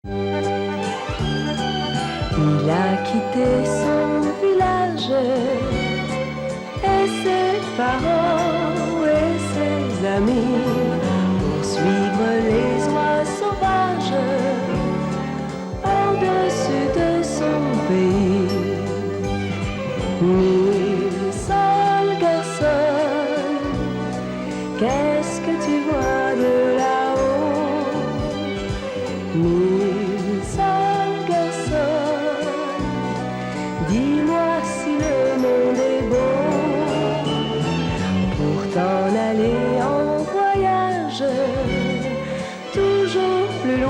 Il a quitté son village et ses parents et ses amis pour suivre les oies sauvages au-dessus de son pays. Mille seuls garçons, qu'est-ce que tu vois de là-haut? Mille seuls garçons, dis-moi si le monde est beau pour t'en aller en voyage, toujours plus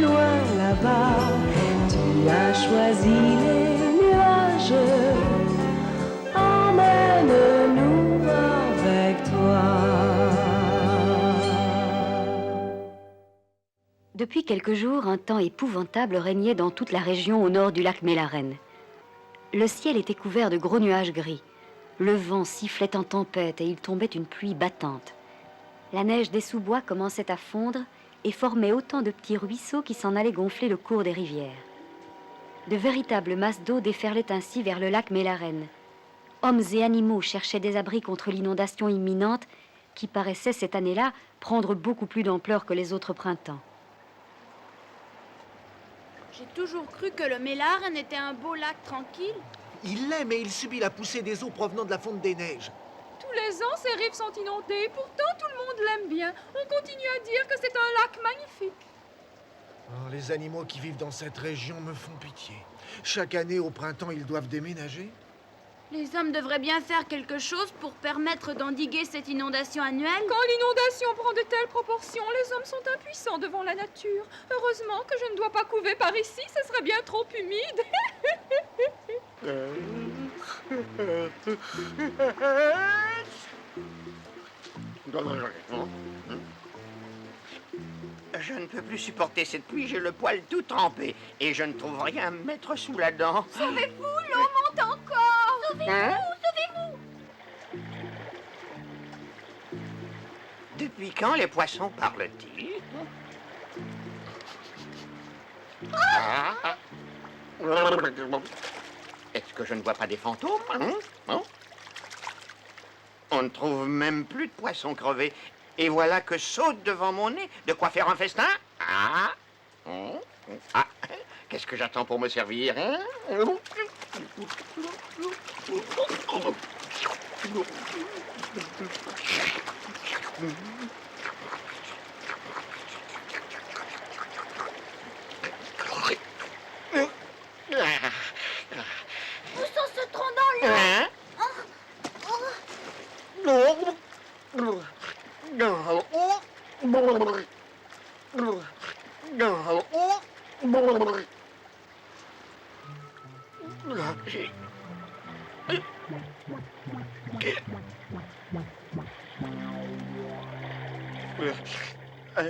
loin là-bas. Tu as choisi les nuages, emmène-nous avec toi. Depuis quelques jours, un temps épouvantable régnait dans toute la région au nord du lac Mélaren. Le ciel était couvert de gros nuages gris. Le vent sifflait en tempête et il tombait une pluie battante. La neige des sous-bois commençait à fondre et formait autant de petits ruisseaux qui s'en allaient gonfler le cours des rivières. De véritables masses d'eau déferlaient ainsi vers le lac Mélaren. Hommes et animaux cherchaient des abris contre l'inondation imminente qui paraissait cette année-là prendre beaucoup plus d'ampleur que les autres printemps. J'ai toujours cru que le Mélaren était un beau lac tranquille. Il l'est, mais il subit la poussée des eaux provenant de la fonte des neiges. Tous les ans, ces rives sont inondées. Pourtant, tout le monde l'aime bien. On continue à dire que c'est un lac magnifique. Oh, les animaux qui vivent dans cette région me font pitié. Chaque année, au printemps, ils doivent déménager. Les hommes devraient bien faire quelque chose pour permettre d'endiguer cette inondation annuelle. Quand l'inondation prend de telles proportions, les hommes sont impuissants devant la nature. Heureusement que je ne dois pas couver par ici, ce serait bien trop humide. Je ne peux plus supporter cette pluie, j'ai le poil tout trempé et je ne trouve rien à me mettre sous la dent. Sauvez-vous, l'eau monte encore. Sauvez-vous. Depuis quand les poissons parlent-ils? Est-ce que je ne vois pas des fantômes? On ne trouve même plus de poissons crevés. Et voilà que saute devant mon nez. De quoi faire un festin? Qu'est-ce que j'attends pour me servir? Où sont ce tronc dans l'eau?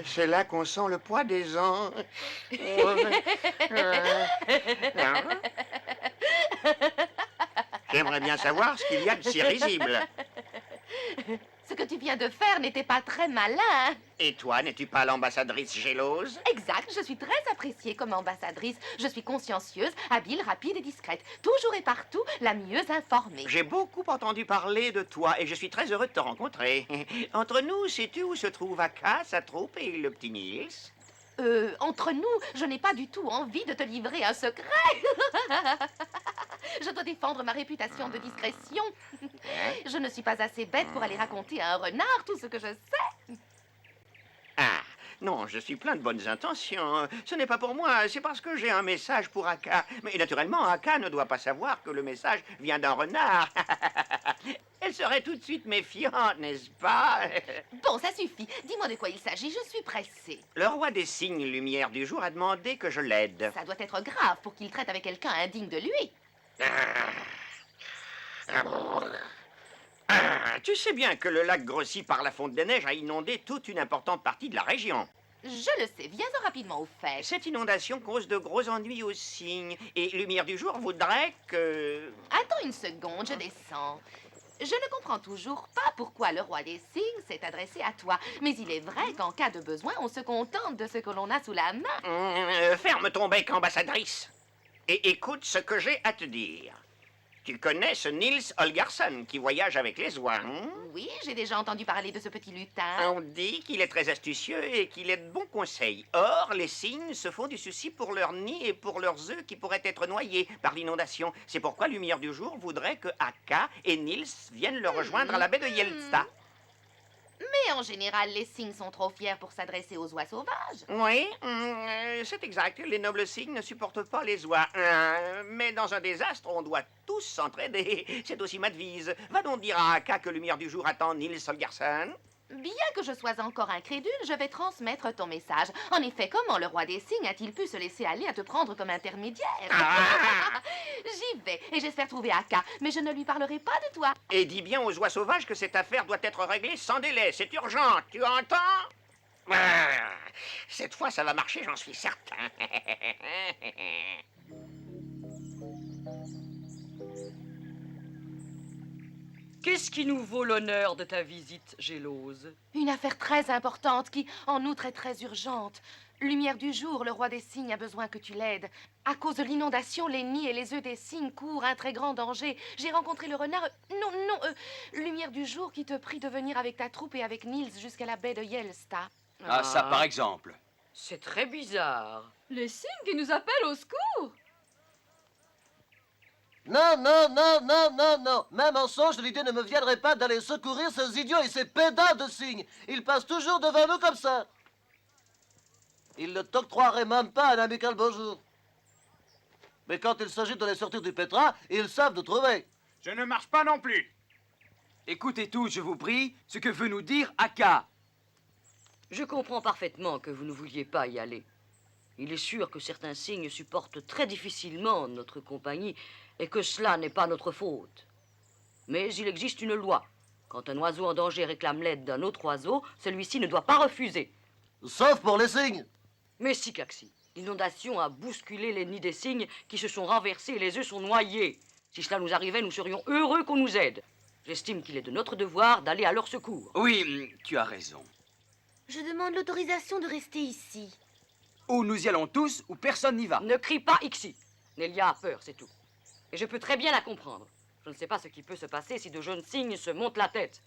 C'est là qu'on sent le poids des ans. J'aimerais bien savoir ce qu'il y a de si risible. Ce que tu viens de faire n'était pas très malin. Et toi, n'es-tu pas l'ambassadrice gélose? Exact, je suis très appréciée comme ambassadrice. Je suis consciencieuse, habile, rapide et discrète. Toujours et partout, la mieux informée. J'ai beaucoup entendu parler de toi et je suis très heureux de te rencontrer. Entre nous, sais-tu où se trouve Aka, sa troupe et le petit Niels? Entre nous, je n'ai pas du tout envie de te livrer un secret. Je dois défendre ma réputation de discrétion. Je ne suis pas assez bête pour aller raconter à un renard tout ce que je sais. Ah, non, je suis plein de bonnes intentions. Ce n'est pas pour moi, c'est parce que j'ai un message pour Aka. Mais naturellement, Aka ne doit pas savoir que le message vient d'un renard. Elle serait tout de suite méfiante, n'est-ce pas? Bon, ça suffit. Dis-moi de quoi il s'agit, je suis pressée. Le roi des cygnes lumière du jour a demandé que je l'aide. Ça doit être grave pour qu'il traite avec quelqu'un indigne de lui. Tu sais bien que le lac grossi par la fonte des neiges a inondé toute une importante partie de la région. Je le sais, viens-en rapidement au fait. Cette inondation cause de gros ennuis aux cygnes. Et Lumière du jour voudrait que... Attends une seconde, je descends. Je ne comprends toujours pas pourquoi le roi des cygnes s'est adressé à toi. Mais il est vrai qu'en cas de besoin, on se contente de ce que l'on a sous la main. Ferme ton bec, ambassadrice, et écoute ce que j'ai à te dire. Tu connais ce Nils Holgersson qui voyage avec les oies, hein? Oui, j'ai déjà entendu parler de ce petit lutin. On dit qu'il est très astucieux et qu'il est de bons conseils. Or, les cygnes se font du souci pour leurs nids et pour leurs œufs qui pourraient être noyés par l'inondation. C'est pourquoi Lumière du Jour voudrait que Akka et Nils viennent le rejoindre à la baie de Yelsta. Mais en général, les cygnes sont trop fiers pour s'adresser aux oies sauvages. Oui, c'est exact. Les nobles cygnes ne supportent pas les oies. Mais dans un désastre, on doit tous s'entraider. C'est aussi ma devise. Va donc dire à Akka que Lumière du Jour attend Nils Holgersson. Bien que je sois encore incrédule, je vais transmettre ton message. En effet, comment le roi des cygnes a-t-il pu se laisser aller à te prendre comme intermédiaire? J'y vais, et j'espère trouver Akka, mais je ne lui parlerai pas de toi. Et dis bien aux oies sauvages que cette affaire doit être réglée sans délai. C'est urgent, tu entends? Cette fois, ça va marcher, j'en suis certain. Qu'est-ce qui nous vaut l'honneur de ta visite, Gélose? Une affaire très importante qui, en outre, est très urgente. Lumière du jour, le roi des cygnes a besoin que tu l'aides. À cause de l'inondation, les nids et les œufs des cygnes courent un très grand danger. J'ai rencontré le renard... Lumière du jour qui te prie de venir avec ta troupe et avec Nils jusqu'à la baie de Yelsta. Ah, ça par exemple. C'est très bizarre. Les cygnes qui nous appellent au secours. Non, non, non, non, non, non. Même en songe, l'idée ne me viendrait pas d'aller secourir ces idiots et ces pédants de cygnes. Ils passent toujours devant nous comme ça. Ils ne t'octroieraient même pas un amical bonjour. Mais quand il s'agit de les sortir du pétrin, ils savent nous trouver. Je ne marche pas non plus. Écoutez tous, je vous prie, ce que veut nous dire Akka. Je comprends parfaitement que vous ne vouliez pas y aller. Il est sûr que certains cygnes supportent très difficilement notre compagnie et que cela n'est pas notre faute. Mais il existe une loi. Quand un oiseau en danger réclame l'aide d'un autre oiseau, celui-ci ne doit pas refuser. Sauf pour les cygnes. Mais si, Caxi, l'inondation a bousculé les nids des cygnes qui se sont renversés et les œufs sont noyés. Si cela nous arrivait, nous serions heureux qu'on nous aide. J'estime qu'il est de notre devoir d'aller à leur secours. Oui, tu as raison. Je demande l'autorisation de rester ici. Ou nous y allons tous, ou personne n'y va. Ne crie pas Ixi. Nelia a peur, c'est tout. Et je peux très bien la comprendre. Je ne sais pas ce qui peut se passer si de jeunes cygnes se montent la tête.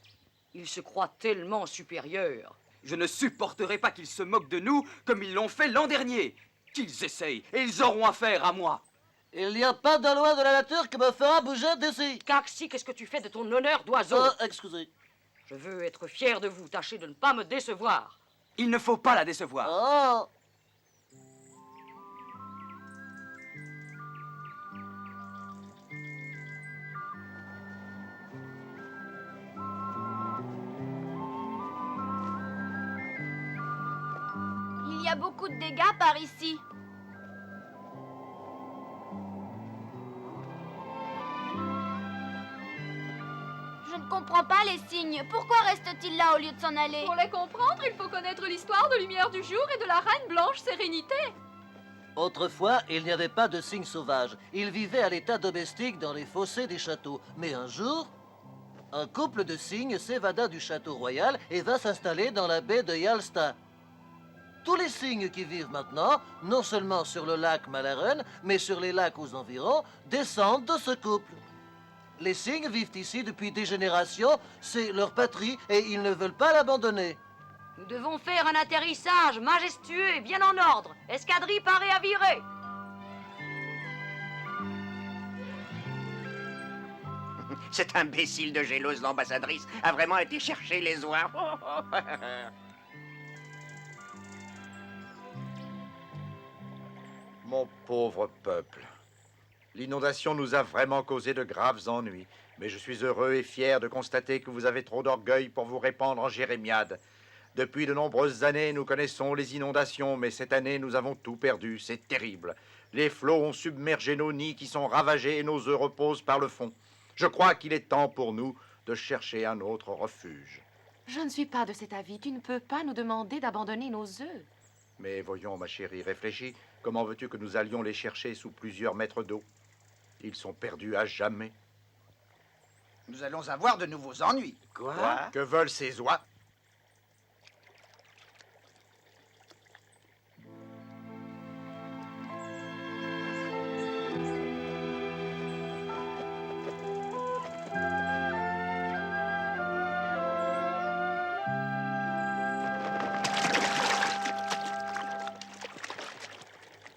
Ils se croient tellement supérieurs. Je ne supporterai pas qu'ils se moquent de nous comme ils l'ont fait l'an dernier. Qu'ils essayent, et ils auront affaire à moi. Il n'y a pas de loi de la nature qui me fera bouger d'ici. Caxi, qu'est-ce que tu fais de ton honneur d'oiseau? Excusez. Je veux être fier de vous. Tâchez de ne pas me décevoir. Il ne faut pas la décevoir. Oh. Il y a beaucoup de dégâts par ici. Je ne comprends pas les cygnes. Pourquoi restent-ils là au lieu de s'en aller? Pour les comprendre, il faut connaître l'histoire de Lumière du Jour et de la Reine Blanche Sérénité. Autrefois, il n'y avait pas de cygnes sauvages. Ils vivaient à l'état domestique dans les fossés des châteaux. Mais un jour, un couple de cygnes s'évada du château royal et va s'installer dans la baie de Yalsta. Tous les cygnes qui vivent maintenant, non seulement sur le lac Malaren, mais sur les lacs aux environs, descendent de ce couple. Les cygnes vivent ici depuis des générations, c'est leur patrie et ils ne veulent pas l'abandonner. Nous devons faire un atterrissage majestueux et bien en ordre. Escadrille parée à virer. Cet imbécile de Gélose, l'ambassadrice, a vraiment été chercher les oies. Mon pauvre peuple, l'inondation nous a vraiment causé de graves ennuis, mais je suis heureux et fier de constater que vous avez trop d'orgueil pour vous répandre en jérémiade. Depuis de nombreuses années, nous connaissons les inondations, mais cette année, nous avons tout perdu. C'est terrible. Les flots ont submergé nos nids qui sont ravagés et nos œufs reposent par le fond. Je crois qu'il est temps pour nous de chercher un autre refuge. Je ne suis pas de cet avis. Tu ne peux pas nous demander d'abandonner nos œufs. Mais voyons, ma chérie, réfléchis. Comment veux-tu que nous allions les chercher sous plusieurs mètres d'eau? Ils sont perdus à jamais. nous allons avoir de nouveaux ennuis. Quoi? Que veulent ces oies?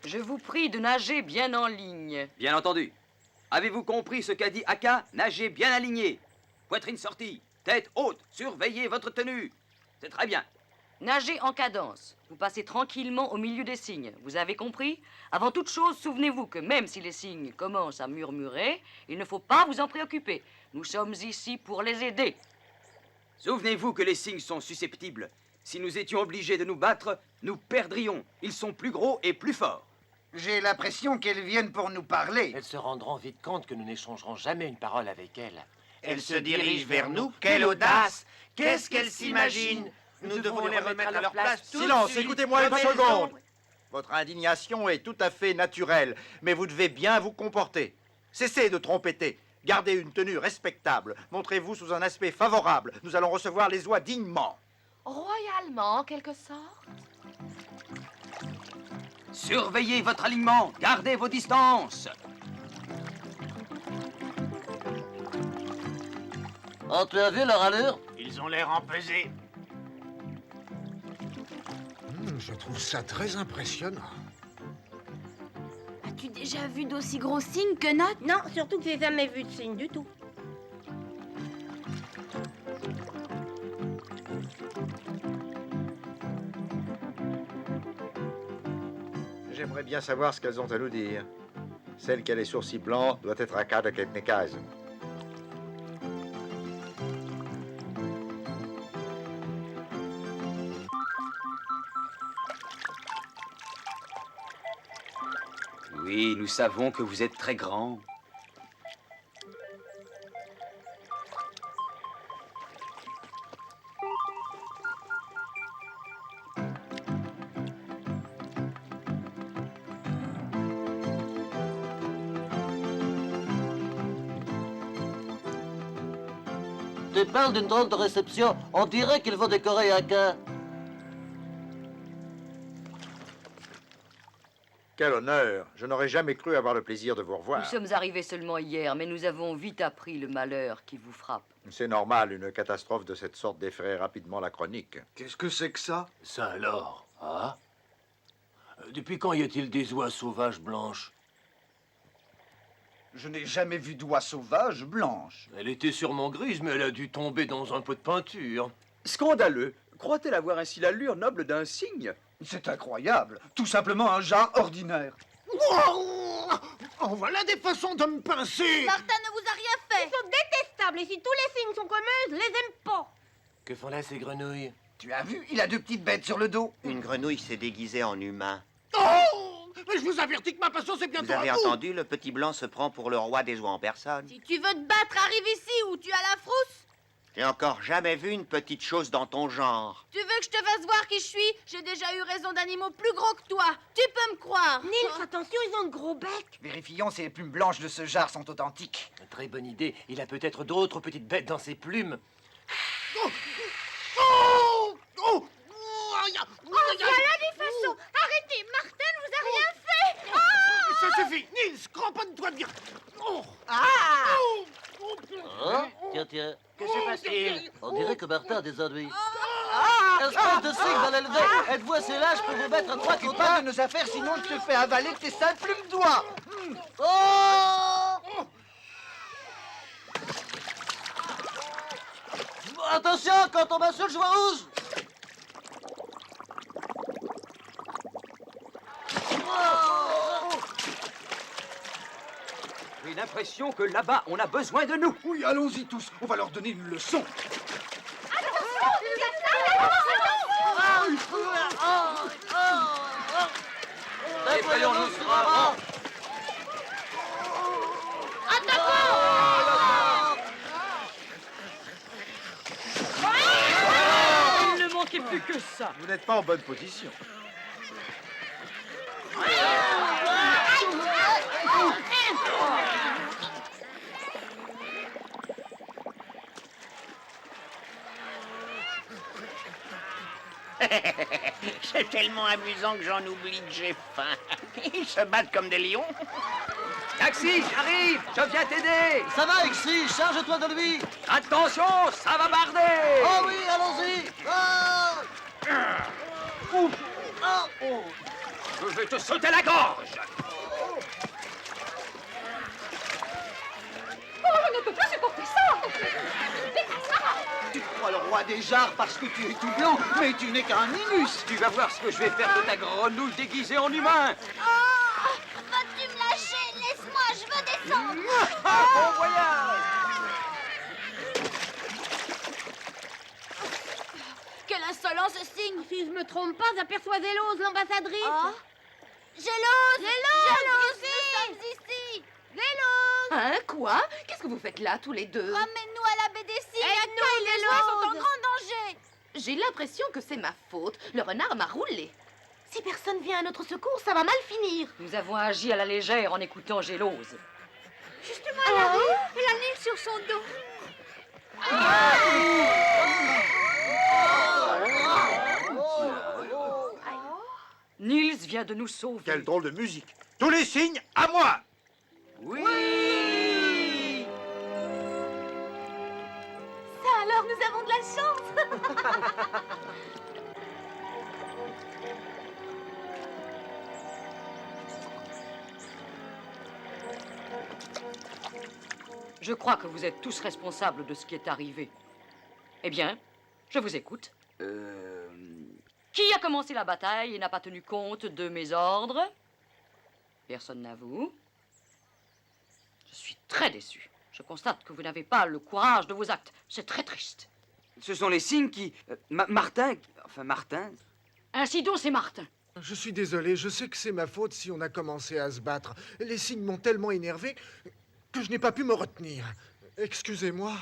Je vous prie de nager bien en ligne. Bien entendu. Avez-vous compris ce qu'a dit Aka? Nagez bien aligné. Poitrine sortie, tête haute, surveillez votre tenue. C'est très bien. Nagez en cadence. Vous passez tranquillement au milieu des cygnes. Vous avez compris? Avant toute chose, souvenez-vous que même si les cygnes commencent à murmurer, il ne faut pas vous en préoccuper. Nous sommes ici pour les aider. Souvenez-vous que les cygnes sont susceptibles. Si nous étions obligés de nous battre, nous perdrions. Ils sont plus gros et plus forts. J'ai l'impression qu'elles viennent pour nous parler. Elles se rendront vite compte que nous n'échangerons jamais une parole avec elles. Elle se dirige vers nous. Quelle audace! Qu'est-ce qu'elle s'imagine? Nous devons les remettre à leur place tout de Silence, suite. écoutez-moi une Levez le seconde. son. Votre indignation est tout à fait naturelle, mais vous devez bien vous comporter. Cessez de trompeter. Gardez une tenue respectable. Montrez-vous sous un aspect favorable. Nous allons recevoir les oies dignement. Royalement, en quelque sorte. Surveillez votre alignement. Gardez vos distances. Oh, tu as vu leur allure? Ils ont l'air empesés. Je trouve ça très impressionnant. As-tu déjà vu d'aussi gros signes que Nat? Non, surtout que j'ai jamais vu de signe du tout. J'aimerais bien savoir ce qu'elles ont à nous dire. Celle qui a les sourcils blancs doit être Aka de Kebnekaise. Oui, nous savons que vous êtes très grand. Tu parles d'une drôle de réception. On dirait qu'ils vont décorer Aka. Quel honneur! Je n'aurais jamais cru avoir le plaisir de vous revoir. Nous sommes arrivés seulement hier, mais nous avons vite appris le malheur qui vous frappe. C'est normal, une catastrophe de cette sorte défraie rapidement la chronique. Qu'est-ce que c'est que ça? Ça alors, hein? Depuis quand y a-t-il des oies sauvages blanches? Je n'ai jamais vu d'oie sauvage blanche. Elle était sûrement grise, mais elle a dû tomber dans un pot de peinture. Scandaleux. Croit-elle avoir ainsi l'allure noble d'un cygne? C'est incroyable. Tout simplement un rat ordinaire. Oh, voilà des façons de me pincer! Martin ne vous a rien fait. Ils sont détestables et si tous les signes sont comme eux, je les aime pas. Que font là ces grenouilles? Tu as vu? Il a deux petites bêtes sur le dos. Une grenouille s'est déguisée en humain. Oh! Mais je vous avertis que ma passion, c'est bientôt Vous avez à bout. entendu, le petit blanc se prend pour le roi des oies en personne. Si tu veux te battre, arrive ici ou tu as la frousse. J'ai encore jamais vu une petite chose dans ton genre. Tu veux que je te fasse voir qui je suis? J'ai déjà eu raison d'animaux plus gros que toi. Tu peux me croire. Nils, attention, ils ont de gros becs. Vérifions si les plumes blanches de ce jar sont authentiques. Très bonne idée. Il a peut-être d'autres petites bêtes dans ses plumes. Oh! Oh! Oh! Voilà des façons. Arrêtez, Martin ne vous a rien fait. Oh! Ça suffit! Nils, cramponne-toi bien! Oh! Ah! Oh! Hein? Tiens. Que se passe-t-il? On dirait que Martin a des ennuis. Ah! Espèce de cygne dans l'élevé! Êtes-vous assez lâche pour vous mettre à trois T'occupe pas de nos affaires, sinon je te fais avaler tes sales plumes d'oie. Oh! Attention, quand on m'insulte, je vois rouge! J'ai l'impression que là-bas, on a besoin de nous. Oui, allons-y tous. On va leur donner une leçon. Déployons-nous sur un rang! Il ne manquait plus que ça. Vous n'êtes pas en bonne position. C'est tellement amusant que j'en oublie que j'ai faim. Ils se battent comme des lions. Taxi, j'arrive, je viens t'aider. Ça va, Ixi, charge-toi de lui. Attention, ça va barder. Oh oui, allons-y. Je vais te sauter la gorge. Oh, je ne peux pas supporter ça. Tu te crois le roi des jarres parce que tu es tout blanc, mais tu n'es qu'un minus. Tu vas voir ce que je vais faire de ta grenouille déguisée en humain. Oh, vas-tu me lâcher? Laisse-moi, je veux descendre. Bon voyage. Quelle insolence, ce signe! Si je me trompe pas, j'aperçois Zélose, l'ambassadrice. Oh. Zélose! Zélose! Nous sommes ici! Zélose! Hein, quoi? Qu'est-ce que vous faites là, tous les deux? Ramène-nous à la baie des cygnes! Aide-nous, les oies sont en grand danger! J'ai l'impression que c'est ma faute. Le renard m'a roulé. Si personne vient à notre secours, ça va mal finir. Nous avons agi à la légère en écoutant Gélose. Justement, elle arrive, elle a Nils sur son dos. Nils vient de nous sauver. Quelle drôle de musique. Tous les signes, à moi. Oui. Ça alors, nous avons de la chance. Je crois que vous êtes tous responsables de ce qui est arrivé. Eh bien, je vous écoute. Qui a commencé la bataille et n'a pas tenu compte de mes ordres? Personne n'avoue. Je suis très déçu. Je constate que vous n'avez pas le courage de vos actes. C'est très triste. Ce sont les signes qui... Martin... Enfin, Martin... Ainsi donc, c'est Martin. Je suis désolé, je sais que c'est ma faute si on a commencé à se battre. Les signes m'ont tellement énervé que je n'ai pas pu me retenir. Excusez-moi.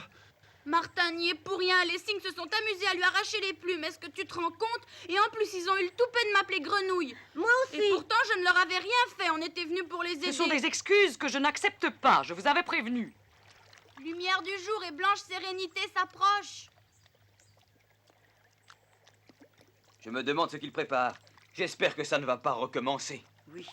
Martin n'y est pour rien. Les cygnes se sont amusés à lui arracher les plumes. Est-ce que tu te rends compte? Et en plus, ils ont eu le toupet de m'appeler Grenouille. Moi aussi. Et pourtant, je ne leur avais rien fait. On était venus pour les aider. Ce sont des excuses que je n'accepte pas. Je vous avais prévenu. Lumière du jour et blanche sérénité s'approchent. Je me demande ce qu'il prépare. J'espère que ça ne va pas recommencer. Oui.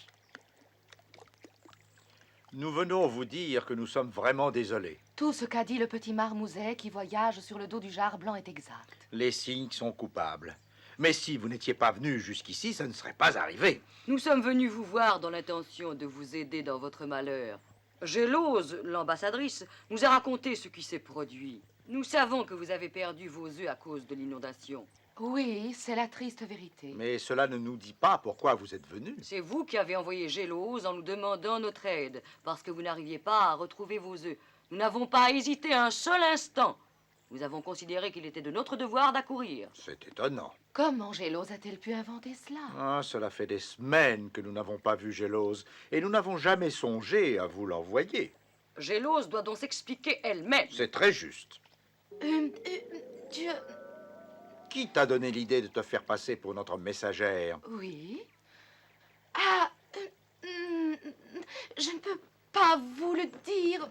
Nous venons vous dire que nous sommes vraiment désolés. Tout ce qu'a dit le petit marmouset qui voyage sur le dos du jarre blanc est exact. Les signes sont coupables. Mais si vous n'étiez pas venus jusqu'ici, ça ne serait pas arrivé. Nous sommes venus vous voir dans l'intention de vous aider dans votre malheur. Gélose, l'ambassadrice, nous a raconté ce qui s'est produit. Nous savons que vous avez perdu vos œufs à cause de l'inondation. Oui, c'est la triste vérité. Mais cela ne nous dit pas pourquoi vous êtes venus. C'est vous qui avez envoyé Gélose en nous demandant notre aide, parce que vous n'arriviez pas à retrouver vos œufs. Nous n'avons pas hésité un seul instant. Nous avons considéré qu'il était de notre devoir d'accourir. C'est étonnant. Comment Gélose a-t-elle pu inventer cela? Ah, cela fait des semaines que nous n'avons pas vu Gélose, et nous n'avons jamais songé à vous l'envoyer. Gélose doit donc s'expliquer elle-même. C'est très juste. Tu... Qui t'a donné l'idée de te faire passer pour notre messagère? Oui. Ah, je ne peux pas vous le dire.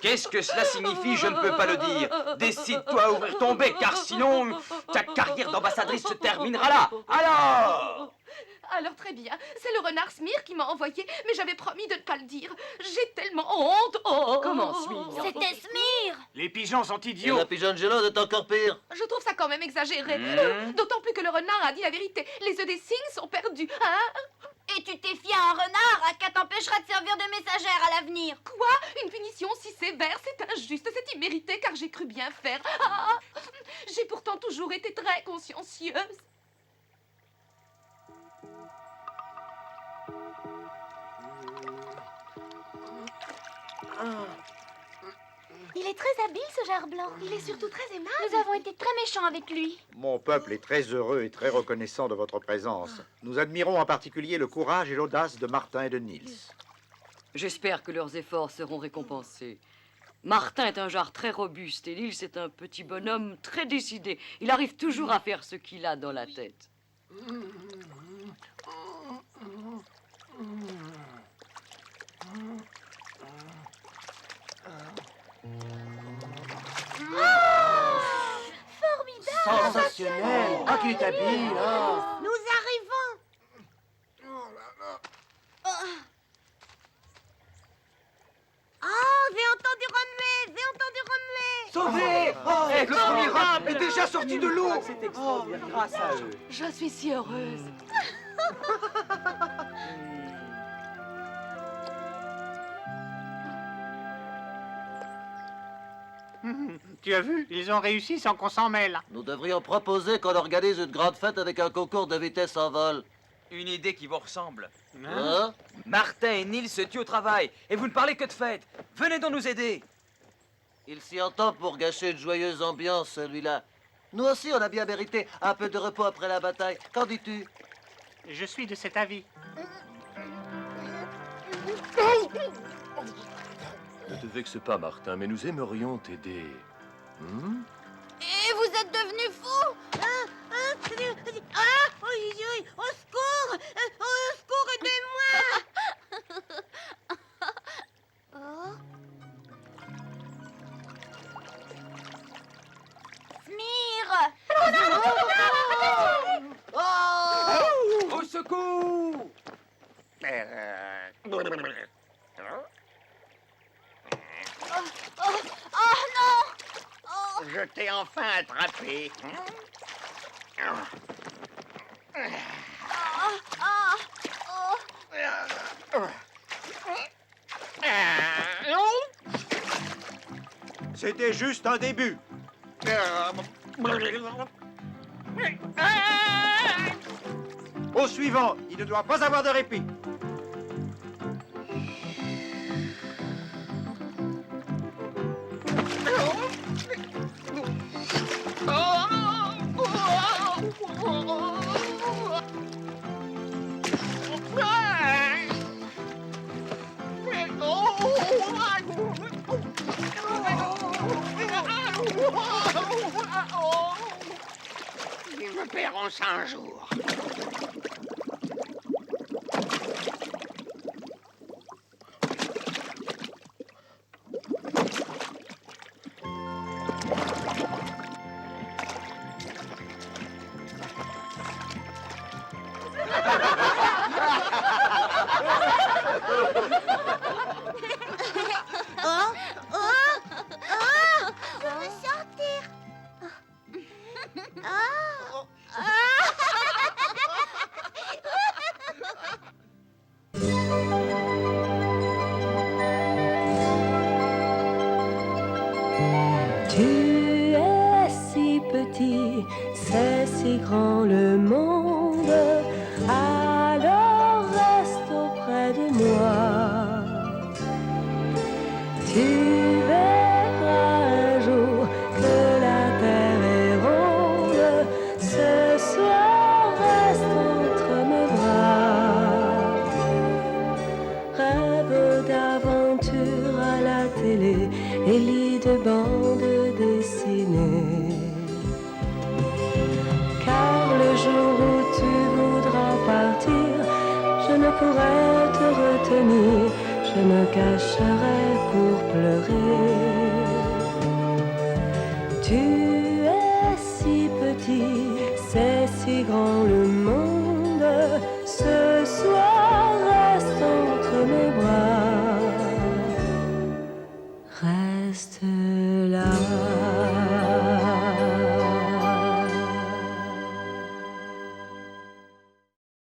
Qu'est-ce que cela signifie? Je ne peux pas le dire. Décide-toi à ouvrir ton bec, car sinon, ta carrière d'ambassadrice se terminera là. Alors très bien, c'est le renard Smir qui m'a envoyé, mais j'avais promis de ne pas le dire. J'ai tellement honte. Comment Smir? C'était Smir. Les pigeons sont Et idiots. la pigeonne Gélose est encore pire. Je trouve ça quand même exagéré. D'autant plus que le renard a dit la vérité. Les œufs des cygnes sont perdus. Hein? Et tu t'es fié à un renard, à qui t'empêchera de servir de messagère à l'avenir. Quoi? Une punition si sévère, c'est injuste, c'est immérité car j'ai cru bien faire. Ah, j'ai pourtant toujours été très consciencieuse. Il est très habile, ce jarre blanc. Il est surtout très aimable. Nous avons été très méchants avec lui. Mon peuple est très heureux et très reconnaissant de votre présence. Nous admirons en particulier le courage et l'audace de Martin et de Nils. J'espère que leurs efforts seront récompensés. Martin est un jarre très robuste et Nils est un petit bonhomme très décidé. Il arrive toujours à faire ce qu'il a dans la tête. Formidable! Sensationnel! Ah, qu'il est habile, hein. Nous arrivons. Oh, j'ai entendu remuer, Sauvé! Oh, le premier rat est déjà sorti de l'eau. C'est extraordinaire, grâce à eux. Je suis si heureuse. Tu as vu, ils ont réussi sans qu'on s'en mêle. Nous devrions proposer qu'on organise une grande fête avec un concours de vitesse en vol. Une idée qui vous ressemble. Hein? Martin et Nils se tuent au travail, et vous ne parlez que de fête. Venez donc nous aider. Il s'y entend pour gâcher une joyeuse ambiance, celui-là. Nous aussi, on a bien mérité un peu de repos après la bataille. Qu'en dis-tu? Je suis de cet avis. Ne te vexe pas, Martin, mais nous aimerions t'aider. Et vous êtes devenu fou. Ah, oui, oui, au secours, aidez-moi. Oh. Smir. Au secours! Oh non. Je t'ai enfin attrapé. C'était juste un début. Au suivant, il ne doit pas avoir de répit. Ils me paieront ça un jour. Je veux sortir. Tu es si petit, c'est si grand le monde, alors reste auprès de moi. Tu verras un jour que la terre est ronde, ce soir reste entre mes bras. Rêve d'aventure à la télé et lit de bandes dessinées. Car le jour où tu voudras partir, je ne pourrai te retenir, je me cacherai pour pleurer. Tu es si petit, c'est si grand le monde, ce